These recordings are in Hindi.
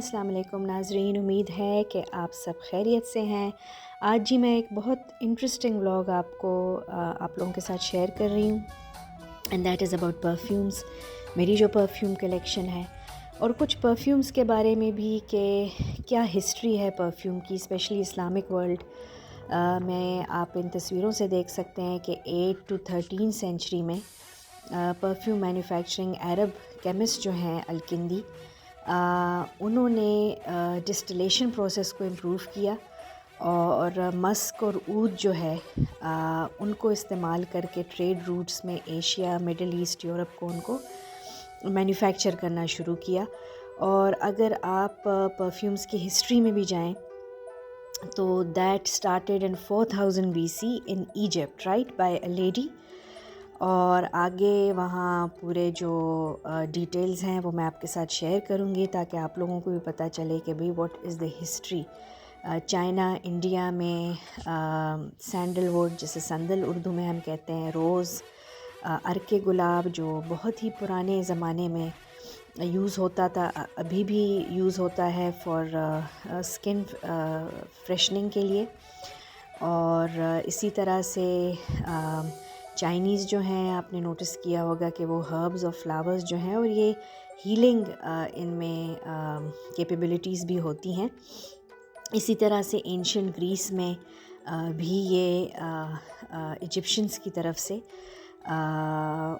अस्सलाम वालेकुम नाज़रीन, उम्मीद है कि आप सब खैरियत से हैं। आज जी मैं एक बहुत इंटरेस्टिंग व्लॉग आप लोगों के साथ शेयर कर रही हूँ and that is about perfumes. मेरी जो परफ्यूम कलेक्शन है और कुछ परफ्यूम्स के बारे में भी कि क्या हिस्ट्री है परफ्यूम की, स्पेशली इस्लामिक वर्ल्ड में। आप इन तस्वीरों से देख सकते हैं कि 8 to 13 सेंचुरी में परफ्यूम मैन्युफैक्चरिंग अरब केमिस्ट जो हैं अल-किंदी, उन्होंने डिस्टिलेशन प्रोसेस को इम्प्रूव किया और मस्क और ऊद जो है उनको इस्तेमाल करके ट्रेड रूट्स में एशिया, मिडल ईस्ट, यूरोप को उनको मैन्युफैक्चर करना शुरू किया। और अगर आप परफ्यूम्स की हिस्ट्री में भी जाएं तो that started in 4000 BC in Egypt, right, by a lady. और आगे वहाँ पूरे जो डिटेल्स हैं वो मैं आपके साथ शेयर करूँगी ताकि आप लोगों को भी पता चले कि भाई what is the history. China, India में सैंडलवुड, जिसे संदल उर्दू में हम कहते हैं, रोज़, अर्के गुलाब जो बहुत ही पुराने ज़माने में यूज़ होता था, अभी भी यूज़ होता है फॉर स्किन फ्रेशनिंग के लिए। और इसी तरह से चाइनीज़ जो हैं, आपने नोटिस किया होगा कि वो हर्ब्स और फ्लावर्स जो हैं, और ये हीलिंग इनमें कैपेबिलिटीज़ भी होती हैं। इसी तरह से एंशिएंट ग्रीस में भी ये इजिप्शियंस की तरफ से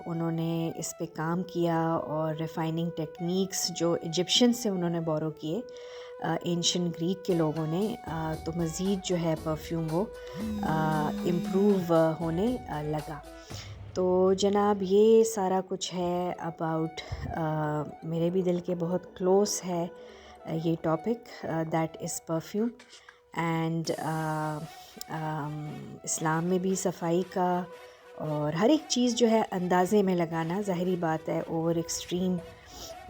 उन्होंने इस पे काम किया और रिफ़ाइनिंग टेक्निक्स जो इजिप्शियन से उन्होंने बोरो किए एंशिएंट ग्रीक के लोगों ने, तो मज़ीद जो है परफ्यूम वो इम्प्रूव होने लगा। तो जनाब ये सारा कुछ है अबाउट, मेरे भी दिल के बहुत क्लोज़ है ये topic, that is perfume. And Islam में भी सफाई का और हर एक चीज़ जो है अंदाज़े में लगाना, ज़ाहिरी बात है ओवर एक्सट्रीम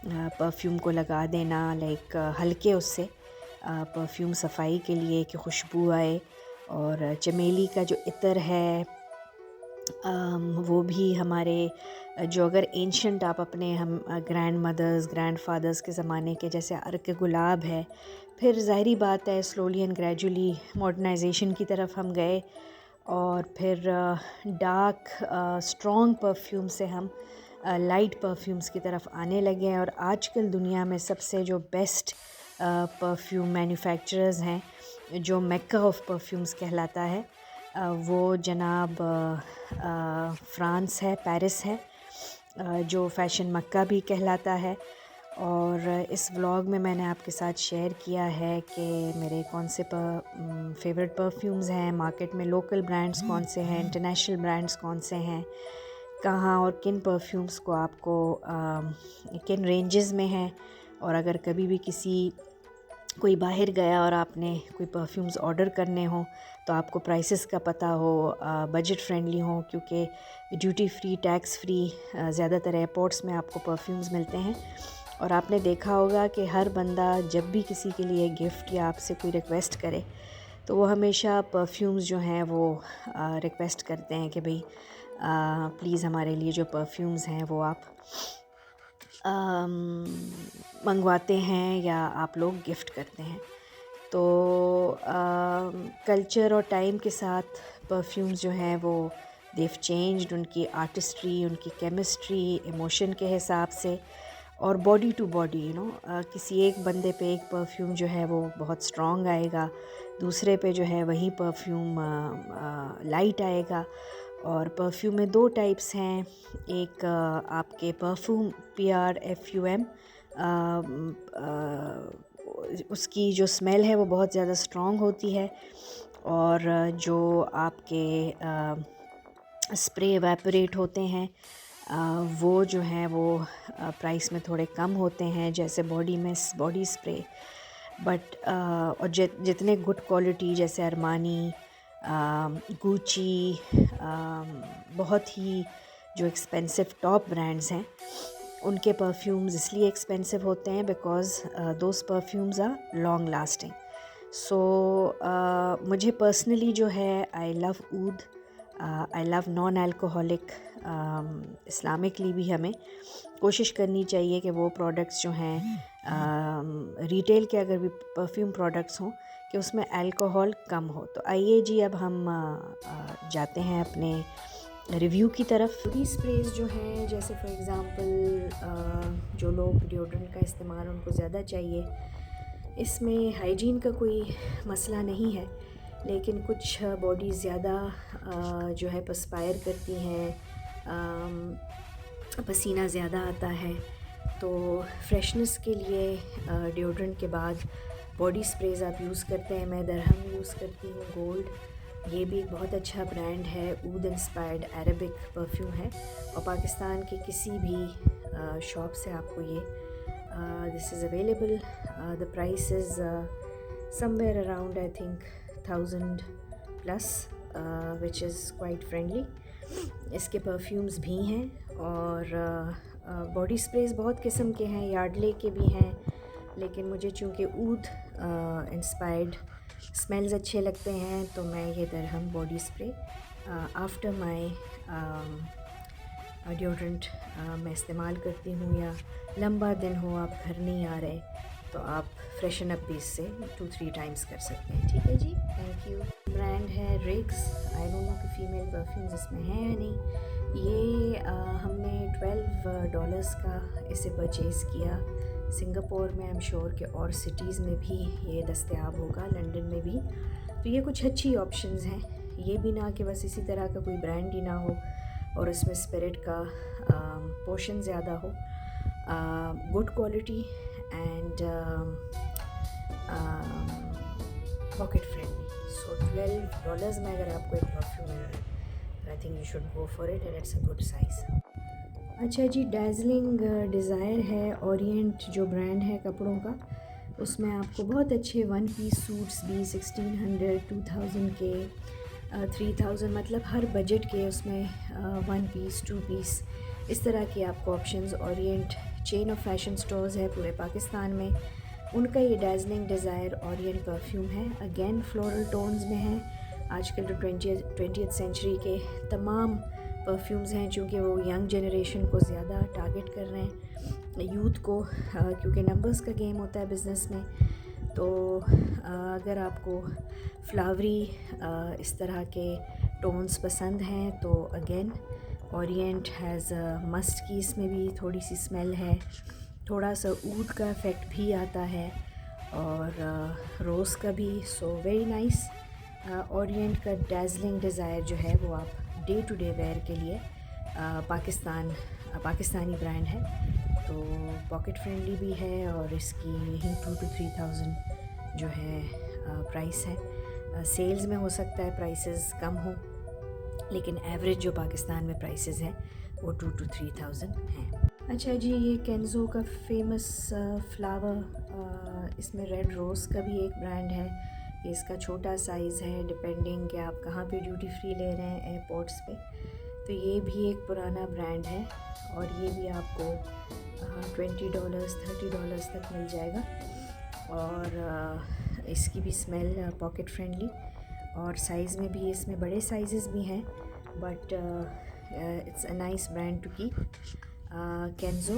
परफ्यूम को लगा देना, लाइक हल्के उससे परफ्यूम सफाई के लिए कि खुशबू आए। और चमेली का जो इत्र है वो भी हमारे जो अगर एंशंट आप अपने हम ग्रैंड मदर्स, ग्रैंड फादर्स के ज़माने के, जैसे अर्क गुलाब है, फिर ज़ाहिरी बात है स्लोली एंड ग्रेजुअली मॉडर्नाइजेशन की तरफ हम गए और फिर डार्क स्ट्रॉन्ग परफ्यूम से हम लाइट परफ्यूम्स की तरफ आने लगे हैं। और आजकल दुनिया में सबसे जो बेस्ट परफ्यूम मैन्युफैक्चरर्स हैं, जो मेक्का ऑफ परफ्यूम्स कहलाता है, वो जनाब फ्रांस है, पेरिस है, जो फ़ैशन मक्का भी कहलाता है। और इस व्लॉग में मैंने आपके साथ शेयर किया है कि मेरे कौन से फेवरेट परफ्यूम्स हैं, मार्केट में लोकल ब्रांड्स कौन से हैं, इंटरनेशनल ब्रांड्स कौन से हैं, कहाँ और किन परफ्यूम्स को आपको किन रेंजेस में हैं। और अगर कभी भी कोई बाहर गया और आपने कोई परफ्यूम्स ऑर्डर करने हो तो आपको प्राइसेस का पता हो, बजट फ्रेंडली हो, क्योंकि ड्यूटी फ्री, टैक्स फ्री ज़्यादातर एयरपोर्ट्स में आपको परफ्यूम्स मिलते हैं। और आपने देखा होगा कि हर बंदा जब भी किसी के लिए गिफ्ट या आपसे कोई रिक्वेस्ट करे तो वो हमेशा परफ्यूम्स जो हैं वो रिक्वेस्ट करते हैं कि भाई प्लीज़ हमारे लिए जो परफ्यूम्स हैं वो आप मंगवाते हैं या आप लोग गिफ्ट करते हैं। तो कल्चर और टाइम के साथ परफ्यूम्स जो हैं वो देव चेंज्ड, उनकी आर्टिस्ट्री, उनकी केमिस्ट्री, इमोशन के हिसाब से, और बॉडी टू बॉडी, किसी एक बंदे पे एक परफ्यूम जो है वो बहुत स्ट्रॉन्ग आएगा, दूसरे पे जो है वही परफ्यूम लाइट आएगा। और परफ्यूम में दो टाइप्स हैं, एक आपके परफ्यूम PRFUM, उसकी जो स्मेल है वो बहुत ज़्यादा स्ट्रॉन्ग होती है, और जो आपके स्प्रे एवेपोरेट होते हैं वो जो हैं वो प्राइस में थोड़े कम होते हैं, जैसे बॉडी स्प्रे। बट और जितने गुड क्वालिटी जैसे अरमानी, गुची, बहुत ही जो एक्सपेंसिव टॉप ब्रांड्स हैं, उनके परफ्यूम्स इसलिए एक्सपेंसिव होते हैं because those perfumes are long lasting. So मुझे पर्सनली जो है, I love oud, I love non alcoholic Islamically भी हमें कोशिश करनी चाहिए कि वो प्रोडक्ट्स जो हैं रिटेल के अगर भी परफ्यूम प्रोडक्ट्स हों कि उसमें अल्कोहल कम हो। तो आइए जी अब हम जाते हैं अपने रिव्यू की तरफ। बॉडी स्प्रेज जो हैं, जैसे फॉर एग्ज़ाम्पल जो लोग डिओड्रेंट का इस्तेमाल उनको ज़्यादा चाहिए, इसमें हाइजीन का कोई मसला नहीं है, लेकिन कुछ बॉडी ज़्यादा जो है पर्सपायर करती हैं, पसीना ज़्यादा आता है, तो फ्रेशनेस के लिए डिओड्रेंट के बाद बॉडी स्प्रेज आप यूज़ करते हैं। मैं दरहम यूज़ करती हूँ गोल्ड, ये भी एक बहुत अच्छा ब्रांड है, ऊद इंस्पायर्ड अरबिक परफ्यूम है और पाकिस्तान के किसी भी शॉप से आपको ये this is available. The price is somewhere around I think 1000 plus, which is quite friendly. इसके परफ्यूम्स भी हैं और बॉडी स्प्रेज बहुत किस्म के हैं, यार्डले के भी हैं, लेकिन मुझे चूँकि ऊद इंस्पायर्ड स्मेल्स अच्छे लगते हैं तो मैं ये दरहम body spray after my deodorant मैं इस्तेमाल करती हूँ। या लंबा दिन हो, आप घर नहीं आ रहे, तो आप फ्रेशन अप भी इससे 2-3 टाइम्स कर सकते हैं। ठीक है जी, थैंक यू। ब्रांड है रिग्स, आई डोंट नो कि फ़ीमेल परफ्यूम्स इसमें हैं या नहीं। ये हमने $12 का इसे परचेज़ किया सिंगापुर में। आई एम श्योर कि और सिटीज़ में भी ये दस्तयाब होगा, लंदन में भी। तो ये कुछ अच्छी ऑप्शंस हैं, ये भी ना कि बस इसी तरह का कोई ब्रांड ही ना हो और इसमें स्पिरिट का पोर्शन ज़्यादा हो। Good quality and pocket friendly. So $12 में अगर आपको एक परफ्यूम मिल रहा है तो I think you should go for it and it's a good size. अच्छा जी, डार्जिलिंग डिज़ायर है, ओरिएंट जो ब्रांड है कपड़ों का, उसमें आपको बहुत अच्छे 1 पीस सूट्स भी 1600, 2000 के, 3000, मतलब हर बजट के उसमें 1 पीस 2 पीस इस तरह के आपको options. Orient chain of fashion stores है पूरे पाकिस्तान में, उनका ये डार्जिलिंग डिज़ायर ओरिएंट परफ्यूम है। अगेन फ्लोरल टोन्स में है। आजकल जो 20th सेंचुरी के तमाम परफ्यूम्स हैं, चूँकि वो यंग जनरेशन को ज़्यादा टारगेट कर रहे हैं, यूथ को, क्योंकि नंबर्स का गेम होता है बिज़नेस में। तो अगर आपको फ्लावरी इस तरह के टोन्स पसंद हैं तो अगेन ओरिएंट हैज़ मस्ट की इसमें भी थोड़ी सी स्मेल है, थोड़ा सा ऊद का इफ़ेक्ट भी आता है और रोज़ का भी। So very nice. ओरिएंट का डार्जिलिंग डिज़ायर जो है वो आप डे टू डे वेयर के लिए पाकिस्तानी ब्रांड है, तो पॉकेट फ्रेंडली भी है और इसकी यही 2 to 3,000 जो है प्राइस है। सेल्स में हो सकता है प्राइसेस कम हो, लेकिन एवरेज जो पाकिस्तान में प्राइसेस हैं वो 2 to 3,000 हैं। अच्छा जी, ये केंज़ो का फेमस फ्लावर, इसमें रेड रोज़ का भी एक ब्रांड है। ये इसका छोटा साइज़ है, डिपेंडिंग कि आप कहाँ पे ड्यूटी फ्री ले रहे हैं एयरपोर्ट्स पे। तो ये भी एक पुराना ब्रांड है और ये भी आपको $20, $30 तक मिल जाएगा और इसकी भी स्मेल पॉकेट फ्रेंडली और साइज़ में भी इसमें बड़े साइज़ेस भी हैं, but it's a nice brand to keep, Kenzo,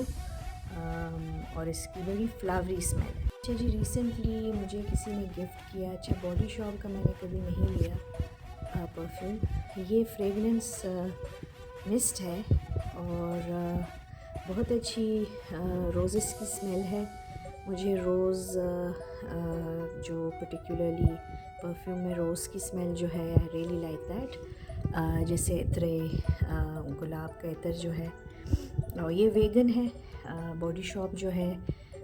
और इसकी बड़ी फ्लावरी स्मेल है। अच्छा जी, रिसेंटली मुझे किसी ने गिफ्ट किया, अच्छा बॉडी शॉप का मैंने कभी नहीं लिया परफ्यूम, ये फ्रेगनेंस मिस्ट है और बहुत अच्छी रोज़ेस की स्मेल है। मुझे रोज़ जो पर्टिकुलरली परफ्यूम में रोज़ की स्मेल जो है, आई रियली लाइक दैट। जैसे इत्रे गुलाब का इत्र जो है, और ये वेगन है। बॉडी शॉप जो है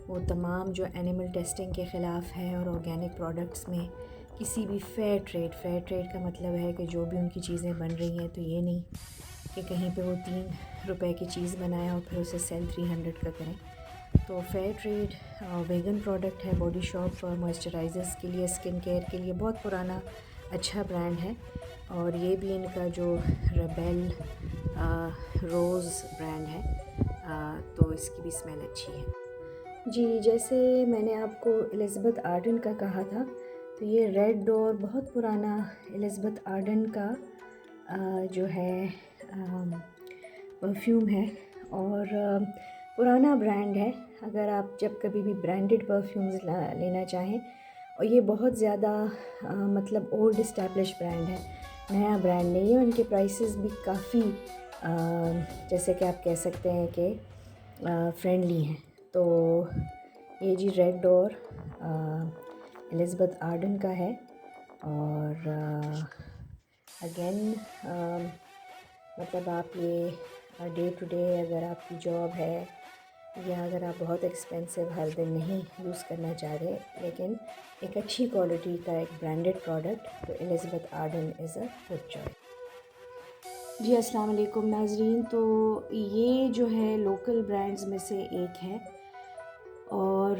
वो तमाम जो एनिमल टेस्टिंग के ख़िलाफ़ है और ऑर्गेनिक प्रोडक्ट्स में किसी भी फेयर ट्रेड का मतलब है कि जो भी उनकी चीज़ें बन रही हैं, तो ये नहीं कि कहीं पे वो ₹3 की चीज़ बनाएं और फिर उसे सेल 300 का करें। तो फेयर ट्रेड वेगन प्रोडक्ट है बॉडी शॉप। मॉइस्चराइज़र्स के लिए, स्किन केयर के लिए बहुत पुराना अच्छा ब्रांड है और ये भी इनका जो रेबेल रोज़ ब्रांड है, तो इसकी भी स्मेल अच्छी है जी। जैसे मैंने आपको एलिज़ाबेथ आर्डन का कहा था, तो ये रेड डोर बहुत पुराना एलिज़ाबेथ आर्डन का जो है परफ्यूम है और पुराना ब्रांड है। अगर आप जब कभी भी ब्रांडेड परफ्यूम्स लेना चाहें, और ये बहुत ज़्यादा मतलब ओल्ड इस्टेब्लिश ब्रांड है, नया ब्रांड नहीं है। उनके प्राइसेस भी काफ़ी जैसे कि आप कह सकते हैं कि फ्रेंडली हैं। तो ये जी रेड डोर एलिज़ाबेथ आर्डन का है। और अगेन मतलब आप ये डे टू डे अगर आपकी जॉब है, या अगर आप बहुत एक्सपेंसिव हर दिन नहीं यूज़ करना चाह रहे, लेकिन एक अच्छी क्वालिटी का एक ब्रांडेड प्रोडक्ट, तो Elizabeth Arden is a good choice. जी अस्सलाम वालेकुम नाज़रीन। तो ये जो है लोकल ब्रांड्स में से एक है, और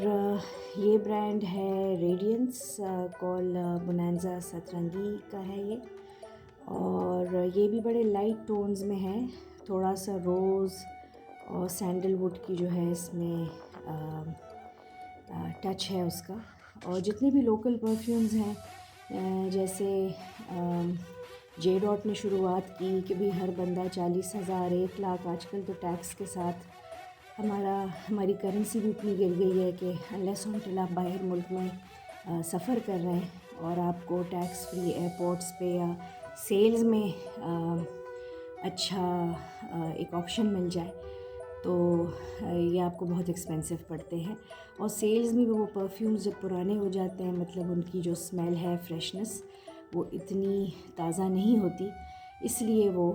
ये ब्रांड है रेडियंस कॉल बोनांजा सतरंगी का है ये। और ये भी बड़े लाइट टोन्स में है, थोड़ा सा रोज़ और सैंडलवुड की जो है इसमें टच है उसका। और जितने भी लोकल परफ्यूम्स हैं, जैसे जे डॉट ने शुरुआत की कि भाई हर बंदा 40,000 1 लाख, आजकल तो टैक्स के साथ हमारी करेंसी भी इतनी गिर गई है कि अनलेस अनटिल आप बाहर मुल्क में सफ़र कर रहे हैं और आपको टैक्स फ्री एयरपोर्ट्स पे या सेल्स में अच्छा एक ऑप्शन मिल जाए, तो ये आपको बहुत एक्सपेंसिव पड़ते हैं। और सेल्स में भी वो परफ्यूम्स जब पुराने हो जाते हैं, मतलब उनकी जो स्मेल है, फ्रेशनेस, वो इतनी ताज़ा नहीं होती, इसलिए वो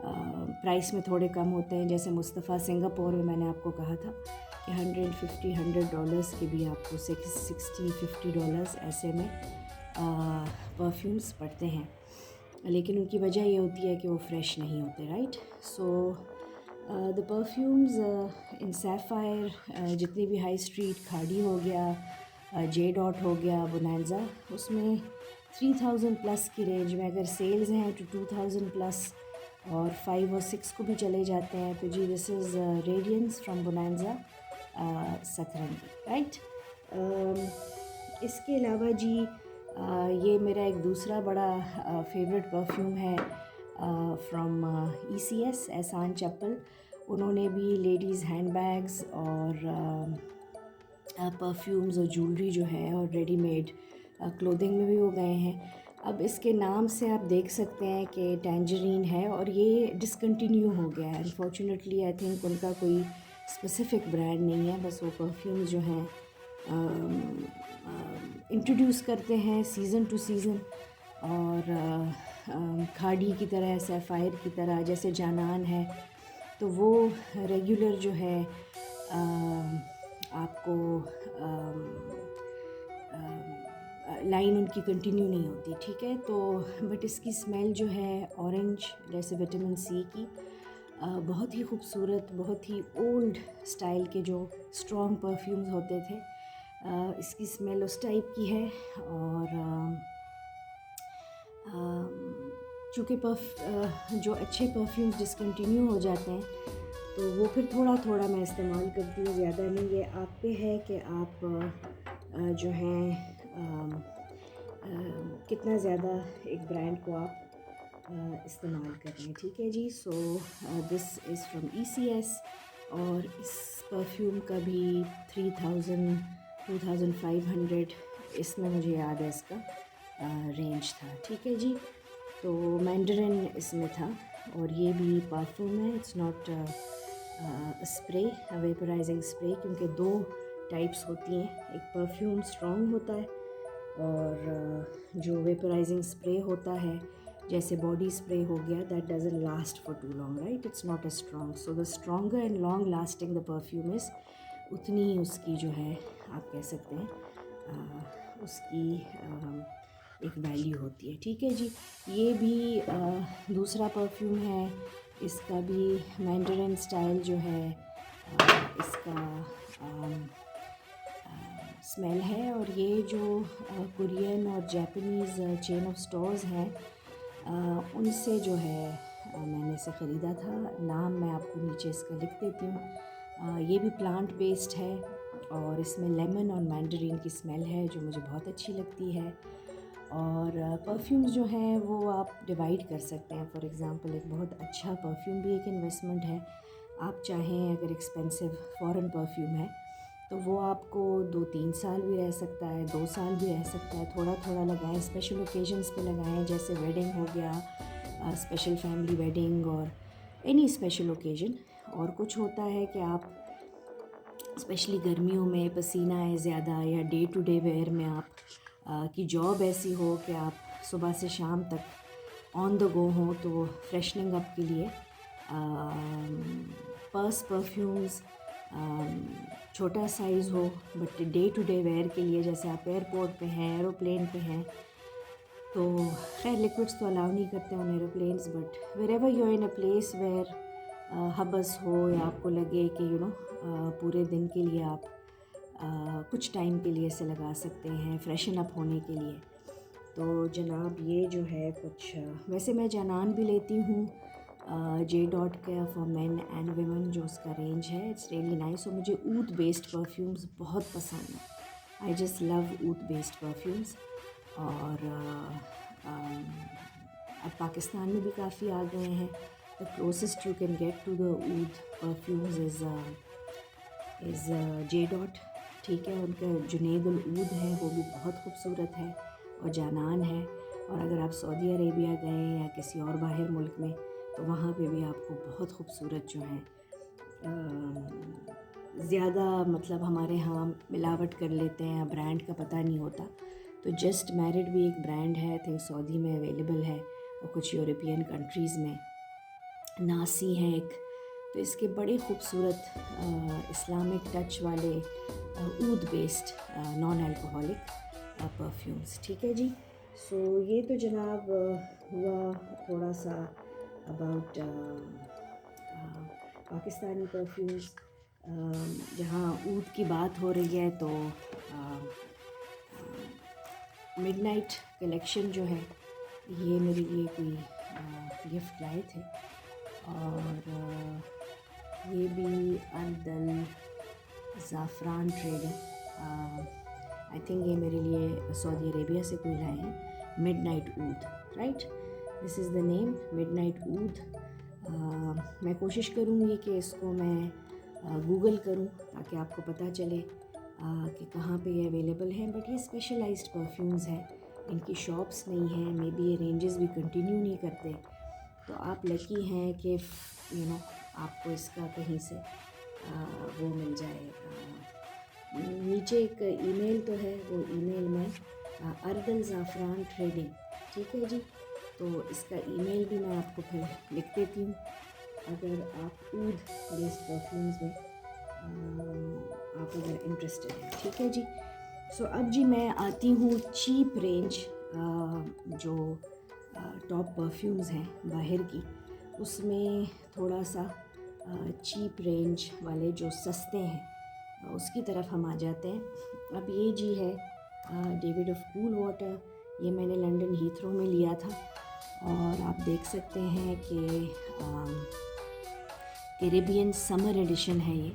प्राइस में थोड़े कम होते हैं। जैसे मुस्तफ़ा सिंगापुर में मैंने आपको कहा था कि $150 के भी आपको $60-50 ऐसे में परफ्यूम्स पड़ते हैं, लेकिन उनकी वजह ये होती है कि वो फ्रेश नहीं होते, राइट। सो द परफ्यूम्स इन सैफ़ायर, जितनी भी हाई स्ट्रीट, खाड़ी हो गया, जे डॉट हो गया, बोनांजा, उसमें 3000 प्लस की रेंज में अगर सेल्स हैं तो 2000 प्लस, और 5 और 6 को भी चले जाते हैं। तो जी this is radiance from Bonanza Satrangi, right. इसके अलावा जी ये मेरा एक दूसरा बड़ा फेवरेट परफ्यूम है फ्रॉम ECS, एहसान चप्पल। उन्होंने भी लेडीज़ हैंडबैग्स और परफ्यूम्स और ज्वेलरी जो है, और रेडीमेड क्लोथिंग में भी वो गए हैं। अब इसके नाम से आप देख सकते हैं कि टैंजरीन है, और ये डिसकंटिन्यू हो गया है अनफॉर्चुनेटली। आई थिंक उनका कोई स्पेसिफ़िक ब्रांड नहीं है, बस वो परफ्यूम्स जो हैं इंट्रोड्यूस करते हैं सीज़न टू सीज़न। और खाड़ी की तरह, सैफ़ायर की तरह, जैसे जानान है, तो वो रेगुलर जो है आपको लाइन उनकी कंटिन्यू नहीं होती, ठीक है। तो बट इसकी स्मेल जो है ऑरेंज, जैसे विटामिन सी की, बहुत ही खूबसूरत, बहुत ही ओल्ड स्टाइल के जो स्ट्रॉन्ग परफ्यूम्स होते थे, इसकी स्मेल उस टाइप की है। और चूँकि जो अच्छे परफ्यूम्स डिसकंटिन्यू हो जाते हैं, तो वो फिर थोड़ा थोड़ा मैं इस्तेमाल करती हूँ, ज़्यादा नहीं। ये आप पे है कि आप जो हैं कितना ज़्यादा एक ब्रांड को आप इस्तेमाल कर रहे हैं, ठीक है जी। So this is from ECS, और इस परफ्यूम का भी 3000 2500 इसमें मुझे याद है इसका रेंज था, ठीक है जी। तो मैंडरिन इसमें था, और ये भी परफ्यूम है, इट्स नॉट स्प्रे, वेपराइजिंग स्प्रे, क्योंकि 2 टाइप्स होती हैं। एक परफ्यूम स्ट्रॉन्ग होता है, और जो वेपराइजिंग स्प्रे होता है, जैसे बॉडी स्प्रे हो गया, that doesn't last for too long, right, it's not a strong. So the stronger and long lasting the perfume is, उतनी ही उसकी जो है आप कह सकते हैं उसकी एक वैल्यू होती है, ठीक है जी। ये भी दूसरा परफ्यूम है, इसका भी मैंडरिन स्टाइल जो है इसका स्मेल है। और ये जो कोरियन और जापानीज़ चेन ऑफ स्टोर्स हैं, उनसे जो है मैंने इसे ख़रीदा था। नाम मैं आपको नीचे इसका लिख देती हूँ। ये भी प्लांट बेस्ड है, और इसमें लेमन और मैंडरीन की स्मेल है जो मुझे बहुत अच्छी लगती है। और परफ्यूम्स जो हैं वो आप डिवाइड कर सकते हैं। फॉर एग्ज़ाम्पल एक बहुत अच्छा परफ्यूम भी एक इन्वेस्टमेंट है। आप चाहें अगर एक्सपेंसिव फ़ॉरेन परफ्यूम है तो वो आपको 2-3 साल भी रह सकता है, 2 साल भी रह सकता है। थोड़ा थोड़ा लगाएं, स्पेशल ओकेजन्स पे लगाएं, जैसे वेडिंग हो गया, स्पेशल फैमिली वेडिंग और एनी स्पेशल ओकेजन। और कुछ होता है कि आप स्पेशली गर्मियों में पसीना है ज़्यादा, या डे टू डे वेयर में आप की जॉब ऐसी हो कि आप सुबह से शाम तक ऑन द गो हों, तो फ्रेशनिंग अप के लिए पर्स परफ्यूम्स छोटा साइज़ हो but day to day wear के लिए, जैसे आप एयरपोर्ट पे हैं, एरोप्लेन पे हैं, तो खैर लिक्विड्स तो अलाउ नहीं करते on aeroplanes, but wherever you are in a place where हबस हो, या आपको लगे कि पूरे दिन के लिए आप कुछ टाइम के लिए इसे लगा सकते हैं फ्रेशन अप होने के लिए। तो जनाब ये जो है कुछ वैसे मैं जानान भी लेती हूँ जे डॉट का फॉर मेन एंड वुमेन, जो उसका रेंज है इट्स रियली नाइस। और मुझे ऊद बेस्ड परफ्यूम्स बहुत पसंद हैं। I just love oud based perfumes. और अब पाकिस्तान में भी काफ़ी आ गए हैं। The closest you can get to the oud perfumes is J dot, ठीक है। उनका जुनैद उल ऊद है, वो भी बहुत खूबसूरत है और जानान है। और अगर आप सऊदी अरेबिया गए या किसी और बाहर मुल्क में, तो वहाँ पे भी आपको बहुत खूबसूरत जो है ज़्यादा, मतलब हमारे यहाँ मिलावट कर लेते हैं, ब्रांड का पता नहीं होता। तो जस्ट मैरिड भी एक ब्रांड है, आई थिंक सऊदी में अवेलेबल है और कुछ यूरोपियन कंट्रीज़ में। नासी है एक, तो इसके बड़े खूबसूरत इस्लामिक टच वाले ऊद बेस्ड नॉन अल्कोहलिक परफ्यूम्स, ठीक है जी। सो ये तो जनाब हुआ थोड़ा सा अबाउट पाकिस्तानी परफ्यूम्स। जहाँ ऊद की बात हो रही है, तो मिडनाइट कलेक्शन जो है ये मेरे लिए कोई गिफ्ट लाए थे, और ये भी अर्दल ज़ाफ़रान ट्रेडिंग, आई थिंक ये मेरे लिए सऊदी अरेबिया से कोई लाए हैं। Midnight oud, right, this is the name, midnight oud. मैं कोशिश करूँगी कि इसको मैं गूगल करूँ ताकि आपको पता चले कि कहाँ पे ये अवेलेबल हैं। बट ये स्पेशलाइज्ड परफ्यूम्स हैं, इनकी शॉप्स नहीं हैं, मे बी ये रेंजेस भी कंटिन्यू नहीं करते। तो आप लकी हैं कि आपको इसका कहीं से वो मिल जाए। नीचे एक ईमेल तो है, वो ईमेल में अर्दल ज़ाफ़रान ट्रेडिंग, ठीक है जी। तो इसका ईमेल भी मैं आपको फिर लिख देती हूँ, अगर आप ऊद बेस्ड परफ्यूम्स में आप अगर इंटरेस्टेड हैं, ठीक है जी। सो अब जी मैं आती हूँ चीप रेंज, जो टॉप परफ्यूम्स हैं बाहर की, उसमें थोड़ा सा चीप रेंज वाले जो सस्ते हैं उसकी तरफ हम आ जाते हैं। अब ये जी है डेविड ऑफ कूल वाटर, ये मैंने लंदन हीथ्रो में लिया था, और आप देख सकते हैं कि कैरेबियन समर एडिशन है ये।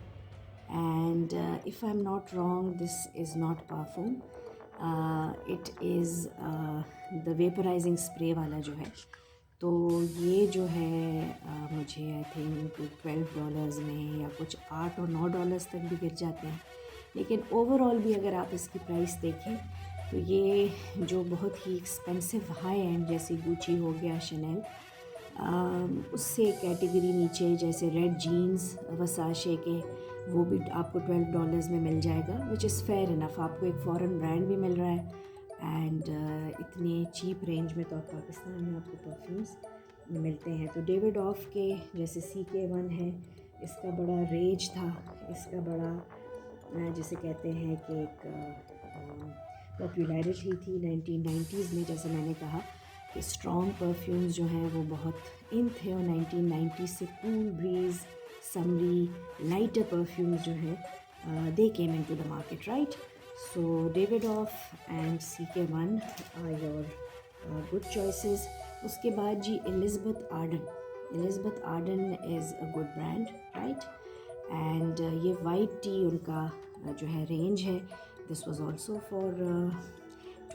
And if I am not wrong, this is not perfume, it is the वेपराइजिंग spray वाला जो है। तो ये जो है मुझे आई थिंक $12 में, या कुछ $8 और $9 तक भी गिर जाते हैं। लेकिन ओवरऑल भी अगर आप इसकी प्राइस देखें, तो ये जो बहुत ही एक्सपेंसिव हाई एंड जैसे गुची हो गया, शनेल, उससे कैटेगरी नीचे जैसे रेड जीन्स वसाशे के, वो भी आपको $12 में मिल जाएगा, विच इज़ फेयर इनफ। आपको एक फ़ॉरेन ब्रांड भी मिल रहा है एंड इतने चीप रेंज में तो पाकिस्तान में आपको परफ्यूम्स मिलते हैं। तो डेविड ऑफ के जैसे CK1 है, इसका बड़ा रेज था, इसका बड़ा जिसे कहते हैं कि एक पॉपुलैरिटी थी 1990s में। जैसे मैंने कहा कि स्ट्रॉन्ग परफ्यूम्स जो हैं वो बहुत इन थे, और 1990 से cool breeze, summery, lighter perfumes जो हैं they came into the market, right. So David Off and CK1 are your good choices. उसके बाद जी Elizabeth Arden. Elizabeth Arden is a good brand, right? And ये white tea उनका जो है रेंज है, this was also for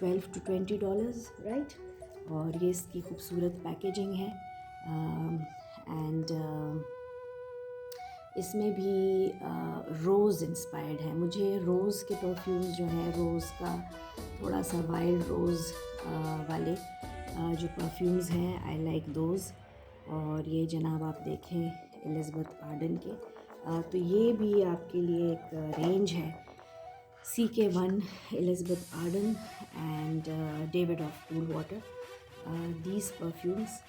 $12 to $20, right. और ये इसकी खूबसूरत पैकेजिंग है। एंड इसमें भी रोज़ इंस्पायर्ड है। मुझे रोज़ के परफ्यूम्स जो हैं, रोज़ का थोड़ा सा वाइल्ड रोज़ वाले जो परफ्यूम्स हैं, आई लाइक दोज़। और ये जनाब आप देखें एलिज़ाबेथ आर्डन के, तो ये भी आपके लिए एक रेंज है, CK1, Elizabeth Arden and Davidoff cool water. These perfumes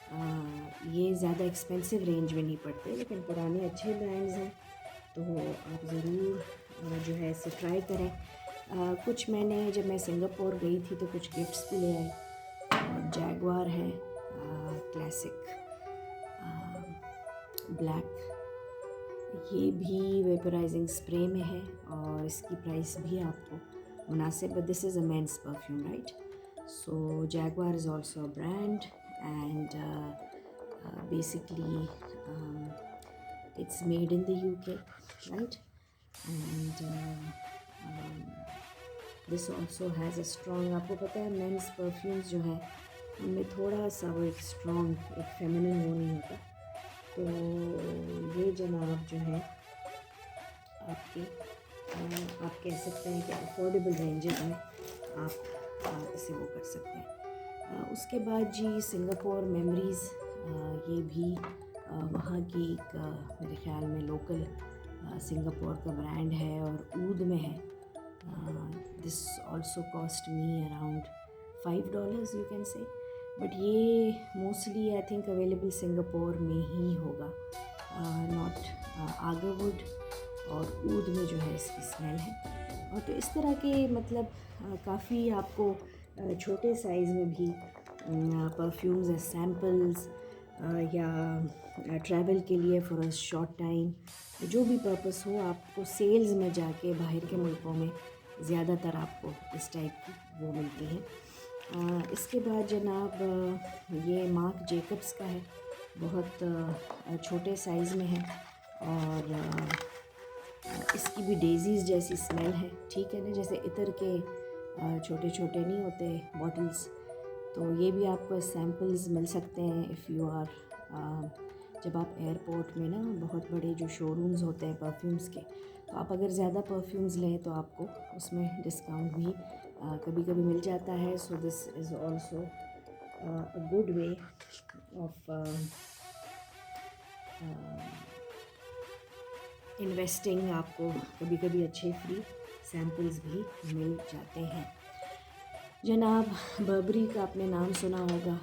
ये ज़्यादा एक्सपेंसिव रेंज में नहीं पड़ते, लेकिन पुराने अच्छे ब्रांड्स हैं, तो आप ज़रूर जो है इसे ट्राई करें। कुछ मैंने जब मैं सिंगापुर गई थी तो कुछ गिफ्ट्स भी ले आई। और जैगवार है क्लासिक ब्लैक, ये भी वेपराइजिंग स्प्रे में है और इसकी प्राइस भी आपको मुनासिब, but this is a men's perfume, right. So Jaguar is also a brand, and basically it's made in the UK, right? And this also has a strong, आपको पता है men's perfumes जो है उनमें थोड़ा सा वो एक strong, एक feminine वो नहीं होता। तो ये जनाब जो है आपके आप कह सकते हैं कि अफोर्डेबल रेंजेस में आप इसे वो कर सकते हैं। उसके बाद जी सिंगापुर मेमोरीज़, ये भी वहाँ की एक मेरे ख़्याल में लोकल सिंगापुर का ब्रांड है और ऊद में है। This also cost me around $5 you can say, but ये mostly I think available Singapore में ही होगा, नॉट आगरवुड और ऊद में जो है इसकी स्मेल है। और तो इस तरह के मतलब काफ़ी आपको छोटे साइज़ में भी परफ्यूम्स या सैम्पल्स या ट्रैवल के लिए फॉर अ शॉर्ट टाइम, जो भी पर्पस हो, आपको सेल्स में जाके बाहर के मुल्कों में ज़्यादातर आपको इस टाइप की वो मिलती हैं। इसके बाद जनाब ये मार्क जेकब्स का है, बहुत छोटे साइज़ में है और इसकी भी डेज़ीज़ जैसी स्मेल है, ठीक है ना, जैसे इतर के छोटे छोटे नहीं होते बॉटल्स, तो ये भी आपको सैम्पल्स मिल सकते हैं इफ़ यू आर जब आप एयरपोर्ट में ना बहुत बड़े जो शोरूम्स होते हैं परफ्यूम्स के, तो आप अगर ज़्यादा परफ्यूम्स लें तो आपको उसमें डिस्काउंट भी कभी कभी मिल जाता है। सो this is also a good way of investing. आपको कभी कभी अच्छे फ्री सैम्पल्स भी मिल जाते हैं। जनाब बर्बरी का आपने नाम सुना होगा,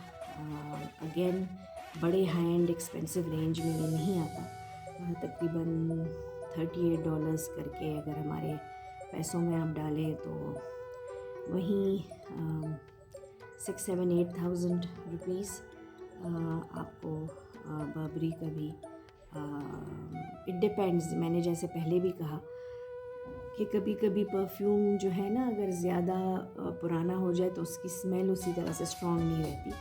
अगेन बड़े हाई एंड एक्सपेंसिव रेंज में ये नहीं आता, तकरीबन $38 करके अगर हमारे पैसों में आप डालें तो वहीं 6-7-8 thousand रुपीज़ आपको बर्बरी का भी इट डिपेंड्स। मैंने जैसे पहले भी कहा कि कभी कभी परफ्यूम जो है ना अगर ज़्यादा पुराना हो जाए तो उसकी स्मेल उसी तरह से स्ट्रॉन्ग नहीं रहती,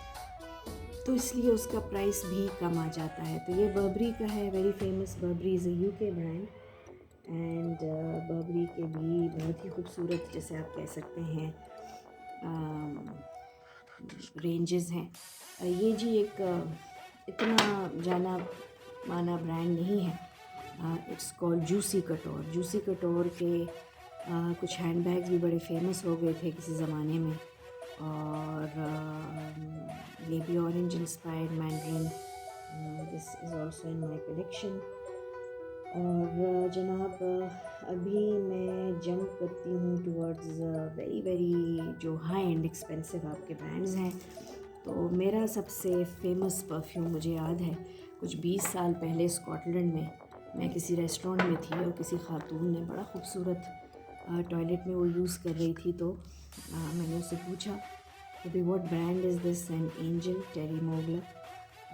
तो इसलिए उसका प्राइस भी कम आ जाता है। तो ये बर्बरी का है, very famous. Barbari is a UK brand and Barbari के भी बहुत ही खूबसूरत, जैसे आप कह सकते हैं, रेंजेस हैं। ये जी एक इतना जाना माना ब्रांड नहीं है, इट्स कॉल्ड जूसी कटोर। जूसी कटोर के कुछ हैंडबैग्स भी बड़े फेमस हो गए थे किसी ज़माने में, और ये भी orange inspired mandarin, this is also in my collection. और जनाब अभी मैं जंप करती हूँ टुवर्ड्स वेरी वेरी जो हाई एंड एक्सपेंसिव आपके ब्रांड्स हैं। तो मेरा सबसे फेमस परफ्यूम मुझे याद है कुछ 20 साल पहले स्कॉटलैंड में मैं किसी रेस्टोरेंट में थी और किसी खातून ने बड़ा खूबसूरत टॉयलेट में वो यूज़ कर रही थी, तो मैंने उससे पूछा कि भाई what brand is this, and Angel Thierry Mugler.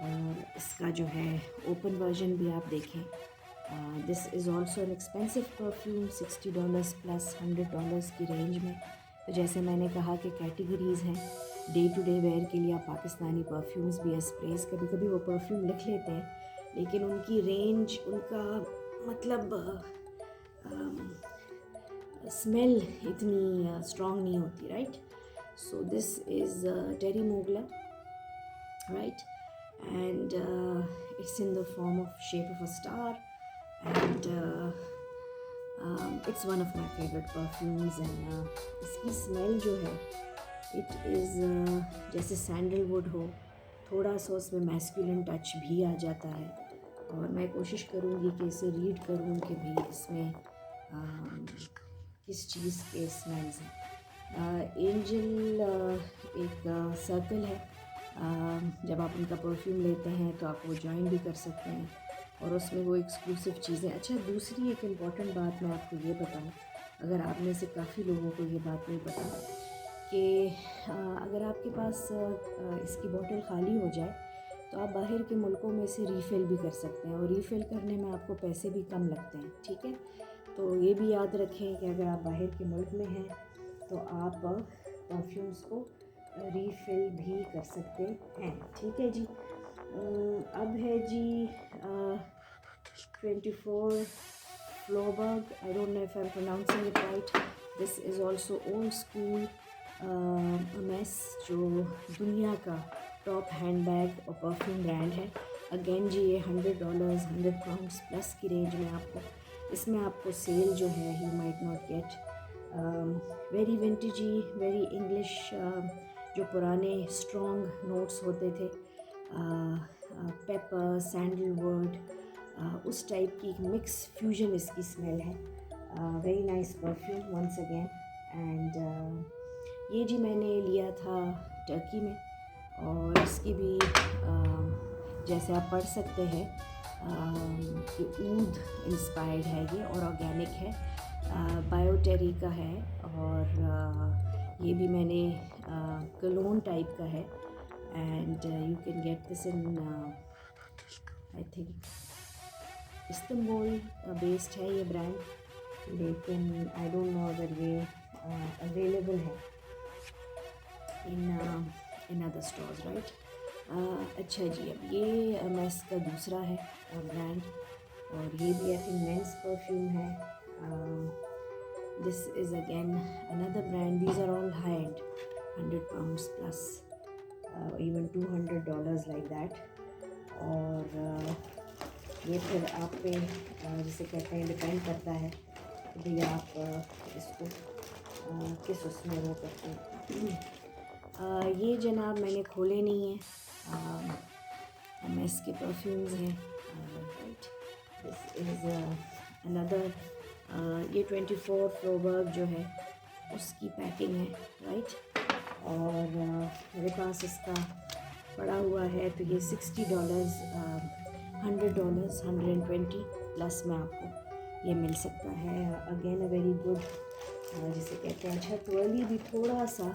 और इसका जो है ओपन वर्जन भी आप देखें। This is also an expensive perfume, $60 plus $100 की रेंज में। तो जैसे मैंने कहा कि कैटेगरीज़ हैं, डे टू डे वेयर के लिए आप पाकिस्तानी परफ्यूम्स भी या स्प्रेस कभी कभी वो परफ्यूम लिख लेते हैं, लेकिन उनकी रेंज, उनका मतलब स्मेल इतनी स्ट्रॉन्ग नहीं होती, right. So this is Terry Mogla, right? And it's in the form of shape of a star, and it's one of my favorite perfumes. And इसकी smell जो है, it is जैसे सैंडलवुड हो, थोड़ा सा उसमें मैस्कुलिन टच भी आ जाता है। और मैं कोशिश करूँगी कि इसे रीड करूँ कि भाई इसमें किस चीज़ के स्मेल्स हैं। एंजल एक सर्कल है। जब आप उनका परफ्यूम लेते हैं तो आप वो ज्वाइन भी कर सकते हैं, और उसमें वो एक्सक्लूसिव चीज़ें। अच्छा, दूसरी एक इम्पॉर्टेंट बात मैं आपको ये बताऊं, अगर आप में से काफ़ी लोगों को ये बात नहीं पता कि अगर आपके पास इसकी बोतल खाली हो जाए तो आप बाहर के मुल्कों में इसे रीफ़िल भी कर सकते हैं, और रीफ़िल करने में आपको पैसे भी कम लगते हैं, ठीक है। तो ये भी याद रखें कि अगर आप बाहर के मुल्क में हैं तो आप परफ्यूम्स को रीफ़िल भी कर सकते हैं, ठीक है जी। अब है जी 24 Faubourg, I don't know if I am pronouncing it right. This is also old school Hermes, जो दुनिया का टॉप हैंडबैग और परफ्यूम ब्रांड है। अगेन जी ये $100 £100 प्लस की रेंज में आपको, इसमें आपको सेल जो है you might not get. Very vintagey, very English, जो पुराने स्ट्रॉन्ग नोट्स होते थे, पेपर, सैंडलवुड, उस टाइप की मिक्स फ्यूजन इसकी स्मेल है। Very nice perfume once again. And ये जी मैंने लिया था टर्की में, और इसकी भी जैसे आप पढ़ सकते हैं कि ऊद इंस्पायर्ड है ये, और ऑर्गेनिक है, बायोटेरी का है, और ये भी मैंने कलोन टाइप का है। And you can get this in I think Istanbul based है ये ब्रांड, लेकिन आई डोंट नो अगर ये अवेलेबल है इन अदर स्टोर्स, राइट। अच्छा जी, अब ये मैस का दूसरा है ब्रांड, और ये भी आई थिंक मेंस परफ्यूम है। This is again another brand, these are all high end, £100 plus, even $200 like that. और ये फिर आप पे जिसे कहते हैं डिपेंड करता है कि भाई आप इसको किस उसमें वो करते हैं। ये जनाब मैंने खोले नहीं हैं, मेस के परफ्यूम्स हैं, राइट। दिस इज़ अनदर, ये 24 फ्लोबर्ग जो है उसकी पैकिंग है, राइट। और मेरे पास इसका पड़ा हुआ है, तो ये $60, $100, 120 प्लस में आपको ये मिल सकता है। अगेन अ वेरी गुड, जिसे कहते हैं, अच्छा ट्वेली भी थोड़ा सा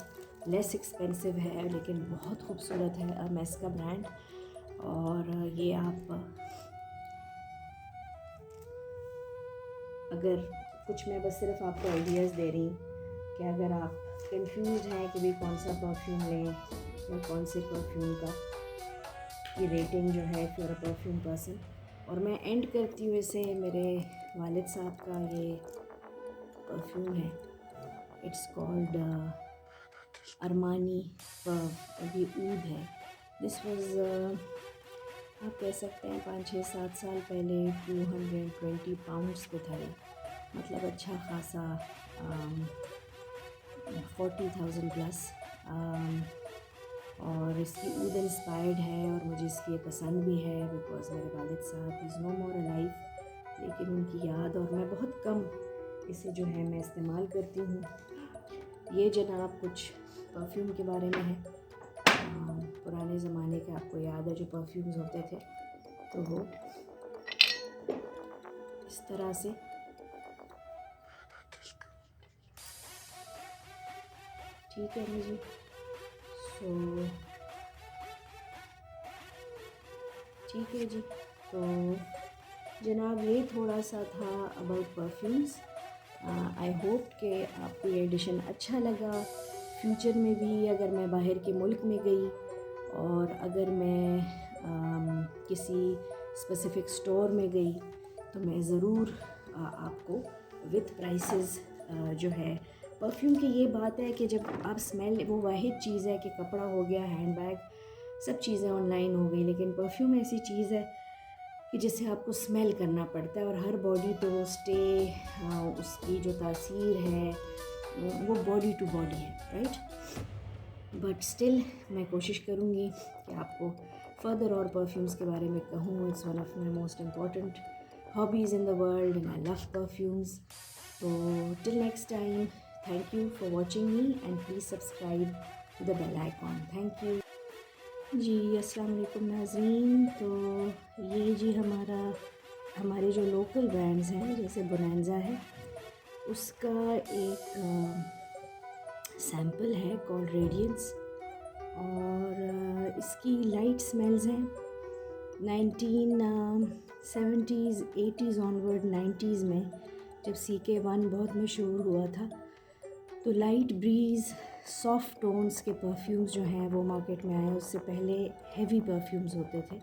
लेस एक्सपेंसिव है, लेकिन बहुत खूबसूरत है मेस का ब्रांड। और ये आप अगर कुछ, मैं बस सिर्फ आपको आइडियाज़ दे रही हूँ कि अगर आप कंफ्यूज हैं कि भाई कौन सा परफ्यूम लें या कौन से परफ्यूम का ये रेटिंग जो है फॉर अ परफ्यूम पर्सन। और मैं एंड करती हूँ इसे, मेरे वालिद साहब का ये परफ्यूम है, इट्स कॉल्ड अरमानी अभी ऊद है। दिस वाज आप कह सकते हैं 5-6-7 साल पहले £220 पे था ये, मतलब अच्छा खासा 40,000 प्लस। और इसकी ऊद इंस्पायर्ड है, और मुझे इसकी पसंद भी है बिकॉज़ मेरे वालिद साहब इज़ नो मोर अलाइव, लेकिन उनकी याद, और मैं बहुत कम इसे जो है मैं इस्तेमाल करती हूँ। ये जनाब कुछ परफ्यूम के बारे में है, पुराने ज़माने के, आपको याद है जो परफ्यूम्स होते थे, तो वो इस तरह से। ठीक है मुझे, सो ठीक है जी। तो जनाब ये थोड़ा सा था अबाउट परफ्यूम्स। आई होप कि आपको ये एडिशन अच्छा लगा। फ्यूचर में भी अगर मैं बाहर के मुल्क में गई, और अगर मैं किसी स्पेसिफ़िक स्टोर में गई, तो मैं ज़रूर आपको विद प्राइसेस जो है परफ्यूम की ये बात है कि जब आप स्मेल, वो वाहिद चीज़ है कि कपड़ा हो गया, हैंडबैग, सब चीज़ें ऑनलाइन हो गई, लेकिन परफ्यूम ऐसी चीज़ है कि जिसे आपको स्मेल करना पड़ता है और हर बॉडी पे वो स्टे, उसकी जो तासीर है वो बॉडी टू बॉडी है, राइट। बट स्टिल मैं कोशिश करूँगी कि आपको फर्दर और परफ्यूम्स के बारे में कहूँ। It's one of my most important hobbies in the world and I love perfumes. So till next time, thank you for watching me and please subscribe to the bell icon. Thank you. जी अस्सलाम वालेकुम नाज़रीन। तो ये जी हमारे जो लोकल ब्रांड्स हैं, जैसे बोनांजा है, उसका एक सैम्पल है कॉल्ड रेडियंस, और इसकी लाइट स्मेल्स हैं 1970s 80s ऑनवर्ड, 90s में जब CK1 बहुत मशहूर हुआ था, तो लाइट ब्रीज़ सॉफ्ट टोन्स के परफ्यूम्स जो हैं वो मार्केट में आए। उससे पहले हेवी परफ्यूम्स होते थे,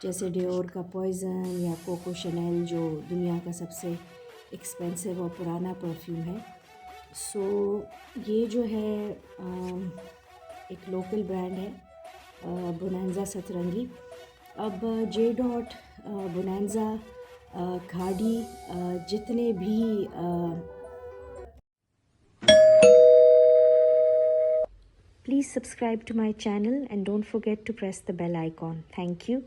जैसे डियोर का पॉइज़न या कोको शनेल, जो दुनिया का सबसे एक्सपेंसिव और पुराना परफ्यूम है। सो ये जो है एक लोकल ब्रांड है, बोनांजा सतरंगी। अब जे डॉट, बोनांजा, खाड़ी, जितने भी please subscribe to my channel and don't forget to press the bell icon. Thank you.